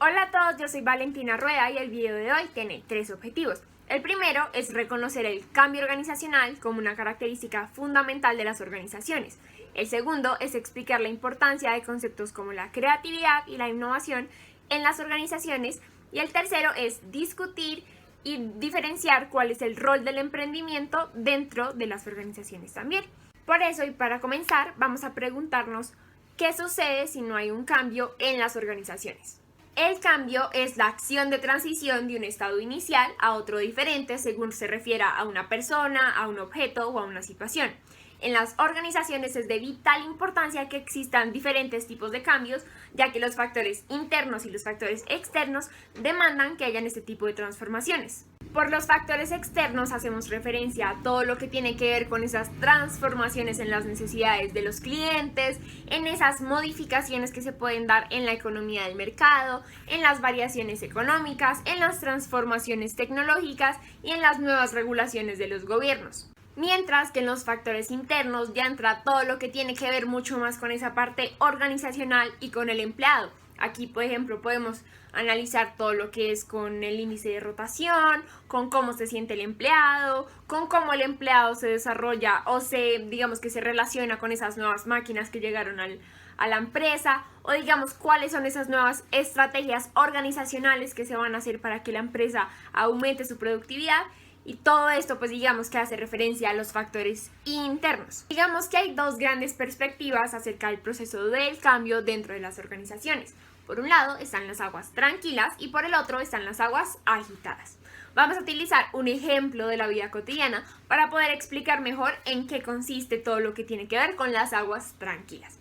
Hola a todos, yo soy Valentina Rueda y el video de hoy tiene tres objetivos. El primero es reconocer el cambio organizacional como una característica fundamental de las organizaciones. El segundo es explicar la importancia de conceptos como la creatividad y la innovación en las organizaciones. Y el tercero es discutir y diferenciar cuál es el rol del emprendimiento dentro de las organizaciones también. Por eso, y para comenzar, vamos a preguntarnos qué sucede si no hay un cambio en las organizaciones. El cambio es la acción de transición de un estado inicial a otro diferente según se refiera a una persona, a un objeto o a una situación. En las organizaciones es de vital importancia que existan diferentes tipos de cambios, ya que los factores internos y los factores externos demandan que hayan este tipo de transformaciones. Por los factores externos hacemos referencia a todo lo que tiene que ver con esas transformaciones en las necesidades de los clientes, en esas modificaciones que se pueden dar en la economía del mercado, en las variaciones económicas, en las transformaciones tecnológicas y en las nuevas regulaciones de los gobiernos. Mientras que en los factores internos ya entra todo lo que tiene que ver mucho más con esa parte organizacional y con el empleado. Aquí, por ejemplo, podemos analizar todo lo que es con el índice de rotación, con cómo se siente el empleado, con cómo el empleado se desarrolla o digamos que se relaciona con esas nuevas máquinas que llegaron a la empresa, o digamos cuáles son esas nuevas estrategias organizacionales que se van a hacer para que la empresa aumente su productividad. Y todo esto, pues digamos que hace referencia a los factores internos. Digamos que hay dos grandes perspectivas acerca del proceso del cambio dentro de las organizaciones. Por un lado están las aguas tranquilas y por el otro están las aguas agitadas. Vamos a utilizar un ejemplo de la vida cotidiana para poder explicar mejor en qué consiste todo lo que tiene que ver con las aguas tranquilas.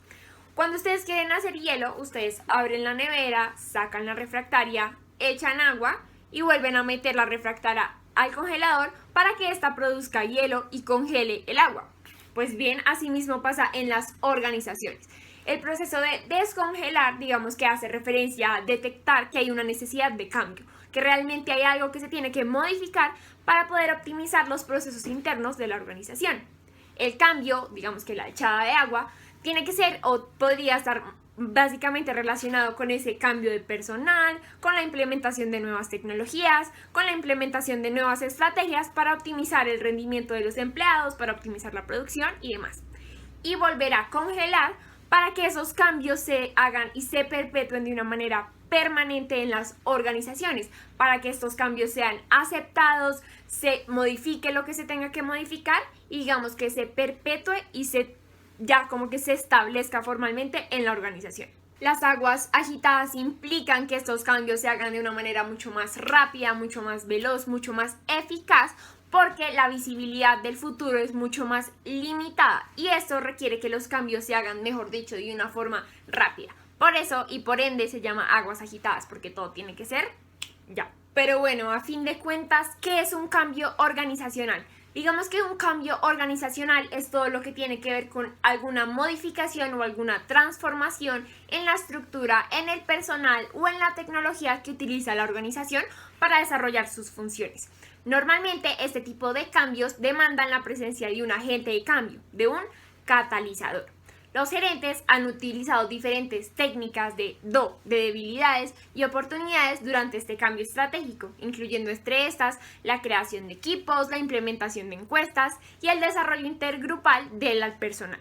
Cuando ustedes quieren hacer hielo, ustedes abren la nevera, sacan la refractaria, echan agua y vuelven a meter la refractaria al congelador para que ésta produzca hielo y congele el agua. Pues bien, así mismo pasa en las organizaciones. El proceso de descongelar, digamos que hace referencia a detectar que hay una necesidad de cambio, que realmente hay algo que se tiene que modificar para poder optimizar los procesos internos de la organización. El cambio, digamos que la echada de agua, tiene que ser o podría estar básicamente relacionado con ese cambio de personal, con la implementación de nuevas tecnologías, con la implementación de nuevas estrategias para optimizar el rendimiento de los empleados, para optimizar la producción y demás. Y volver a congelar para que esos cambios se hagan y se perpetúen de una manera permanente en las organizaciones, para que estos cambios sean aceptados, se modifique lo que se tenga que modificar y digamos que se perpetúe y ya como que se establezca formalmente en la organización. Las aguas agitadas implican que estos cambios se hagan de una manera mucho más rápida, mucho más veloz, mucho más eficaz, porque la visibilidad del futuro es mucho más limitada y esto requiere que los cambios se hagan, mejor dicho, de una forma rápida. Por eso y por ende se llama aguas agitadas, porque todo tiene que ser ya. Pero bueno, a fin de cuentas, ¿qué es un cambio organizacional? Digamos que un cambio organizacional es todo lo que tiene que ver con alguna modificación o alguna transformación en la estructura, en el personal o en la tecnología que utiliza la organización para desarrollar sus funciones. Normalmente este tipo de cambios demandan la presencia de un agente de cambio, de un catalizador. Los gerentes han utilizado diferentes técnicas de debilidades y oportunidades durante este cambio estratégico, incluyendo entre estas la creación de equipos, la implementación de encuestas y el desarrollo intergrupal del personal.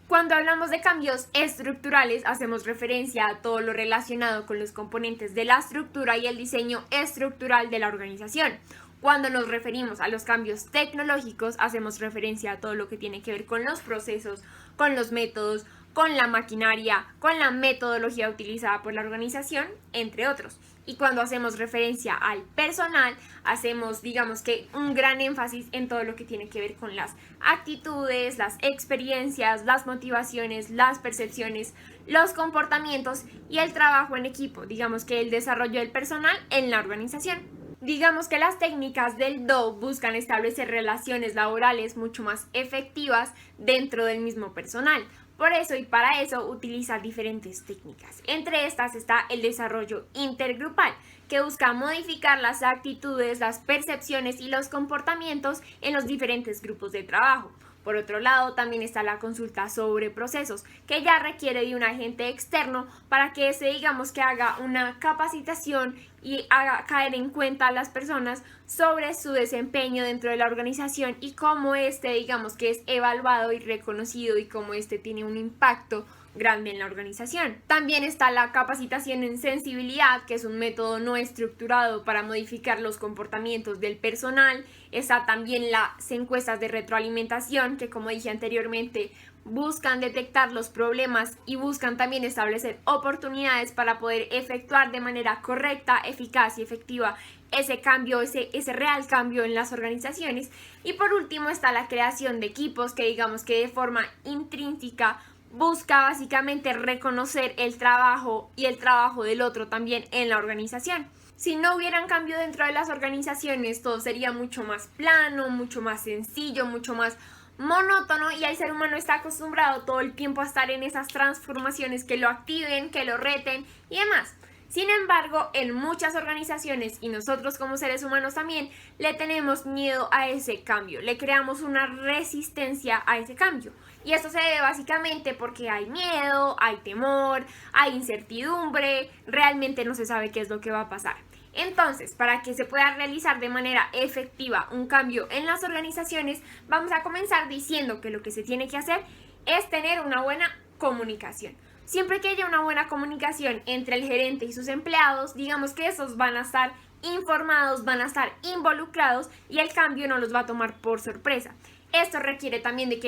Cuando hablamos de cambios estructurales, hacemos referencia a todo lo relacionado con los componentes de la estructura y el diseño estructural de la organización. Cuando nos referimos a los cambios tecnológicos, hacemos referencia a todo lo que tiene que ver con los procesos, con los métodos, con la maquinaria, con la metodología utilizada por la organización, entre otros. Y cuando hacemos referencia al personal, hacemos, digamos que, un gran énfasis en todo lo que tiene que ver con las actitudes, las experiencias, las motivaciones, las percepciones, los comportamientos y el trabajo en equipo, digamos que el desarrollo del personal en la organización. Digamos que las técnicas del Do buscan establecer relaciones laborales mucho más efectivas dentro del mismo personal. Por eso y para eso utiliza diferentes técnicas. Entre estas está el desarrollo intergrupal, que busca modificar las actitudes, las percepciones y los comportamientos en los diferentes grupos de trabajo. Por otro lado, también está la consulta sobre procesos, que ya requiere de un agente externo para que digamos que haga una capacitación y haga caer en cuenta a las personas sobre su desempeño dentro de la organización y cómo digamos que es evaluado y reconocido y cómo tiene un impacto grande en la organización. También está la capacitación en sensibilidad, que es un método no estructurado para modificar los comportamientos del personal. Está también las encuestas de retroalimentación, que como dije anteriormente, buscan detectar los problemas y buscan también establecer oportunidades para poder efectuar de manera correcta, eficaz y efectiva ese cambio, ese real cambio en las organizaciones. Y por último está la creación de equipos, que digamos que de forma intrínseca busca básicamente reconocer el trabajo y el trabajo del otro también en la organización. Si no hubieran cambio dentro de las organizaciones, todo sería mucho más plano, mucho más sencillo, mucho más monótono, y el ser humano está acostumbrado todo el tiempo a estar en esas transformaciones que lo activen, que lo reten y demás. Sin embargo, en muchas organizaciones, y nosotros como seres humanos también, le tenemos miedo a ese cambio, le creamos una resistencia a ese cambio. Y esto se debe básicamente porque hay miedo, hay temor, hay incertidumbre, realmente no se sabe qué es lo que va a pasar. Entonces, para que se pueda realizar de manera efectiva un cambio en las organizaciones, vamos a comenzar diciendo que lo que se tiene que hacer es tener una buena comunicación. Siempre que haya una buena comunicación entre el gerente y sus empleados, digamos que esos van a estar informados, van a estar involucrados y el cambio no los va a tomar por sorpresa. Esto requiere también de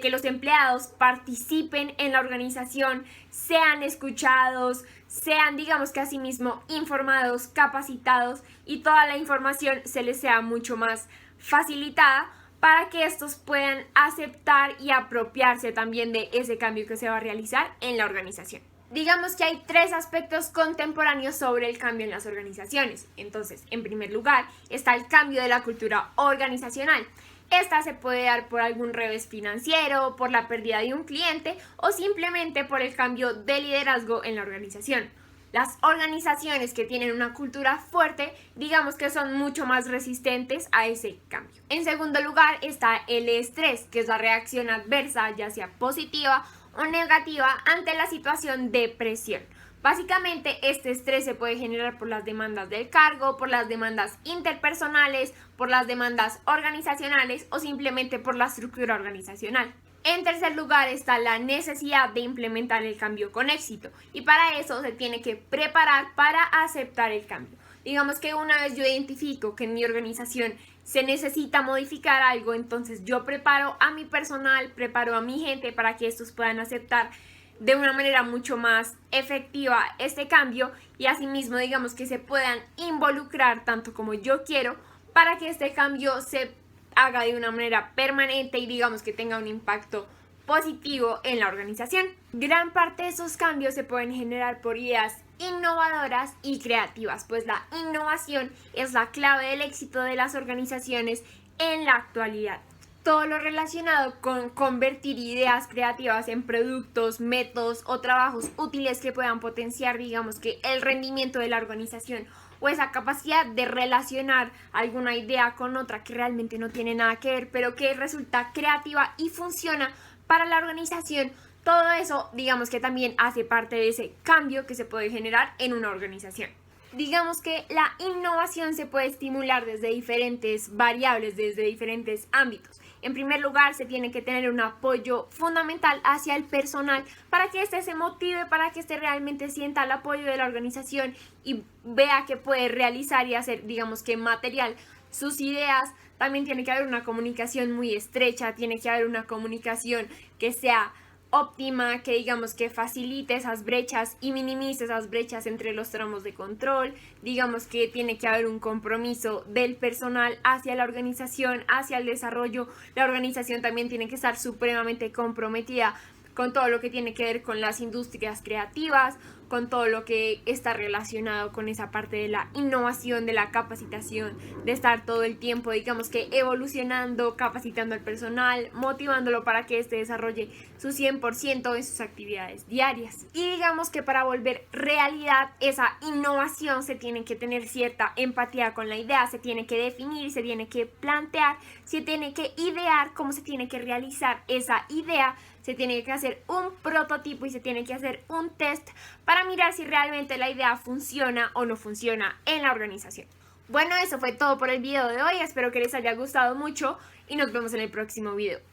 que los empleados participen en la organización, sean escuchados, sean digamos que asimismo informados, capacitados y toda la información se les sea mucho más facilitada para que estos puedan aceptar y apropiarse también de ese cambio que se va a realizar en la organización. Digamos que hay 3 aspectos contemporáneos sobre el cambio en las organizaciones. Entonces, en primer lugar, está el cambio de la cultura organizacional. Esta se puede dar por algún revés financiero, por la pérdida de un cliente o simplemente por el cambio de liderazgo en la organización. Las organizaciones que tienen una cultura fuerte, digamos que son mucho más resistentes a ese cambio. En segundo lugar está el estrés, que es la reacción adversa, ya sea positiva o negativa, ante la situación de presión. Básicamente, este estrés se puede generar por las demandas del cargo, por las demandas interpersonales, por las demandas organizacionales o simplemente por la estructura organizacional. En tercer lugar está la necesidad de implementar el cambio con éxito y para eso se tiene que preparar para aceptar el cambio. Digamos que una vez yo identifico que en mi organización se necesita modificar algo, entonces yo preparo a mi personal, preparo a mi gente para que estos puedan aceptar de una manera mucho más efectiva este cambio y asimismo digamos que se puedan involucrar tanto como yo quiero para que este cambio se haga de una manera permanente y digamos que tenga un impacto positivo en la organización. Gran parte de esos cambios se pueden generar por ideas innovadoras y creativas, pues la innovación es la clave del éxito de las organizaciones en la actualidad. Todo lo relacionado con convertir ideas creativas en productos, métodos o trabajos útiles que puedan potenciar, digamos que el rendimiento de la organización o esa capacidad de relacionar alguna idea con otra que realmente no tiene nada que ver, pero que resulta creativa y funciona para la organización. Todo eso, digamos que también hace parte de ese cambio que se puede generar en una organización. Digamos que la innovación se puede estimular desde diferentes variables, desde diferentes ámbitos. En primer lugar, se tiene que tener un apoyo fundamental hacia el personal para que éste se motive, para que éste realmente sienta el apoyo de la organización y vea que puede realizar y hacer, digamos que material, sus ideas. También tiene que haber una comunicación muy estrecha, tiene que haber una comunicación que sea óptima, que digamos que facilite esas brechas y minimice esas brechas entre los tramos de control. Digamos que tiene que haber un compromiso del personal hacia la organización, hacia el desarrollo. La organización también tiene que estar supremamente comprometida con todo lo que tiene que ver con las industrias creativas, con todo lo que está relacionado con esa parte de la innovación, de la capacitación, de estar todo el tiempo, digamos que evolucionando, capacitando al personal, motivándolo para que éste desarrolle su 100% en sus actividades diarias. Y digamos que para volver realidad esa innovación se tiene que tener cierta empatía con la idea, se tiene que definir, se tiene que plantear, se tiene que idear cómo se tiene que realizar esa idea, se tiene que hacer un prototipo y se tiene que hacer un test para mirar si realmente la idea funciona o no funciona en la organización. Bueno, eso fue todo por el video de hoy, espero que les haya gustado mucho y nos vemos en el próximo video.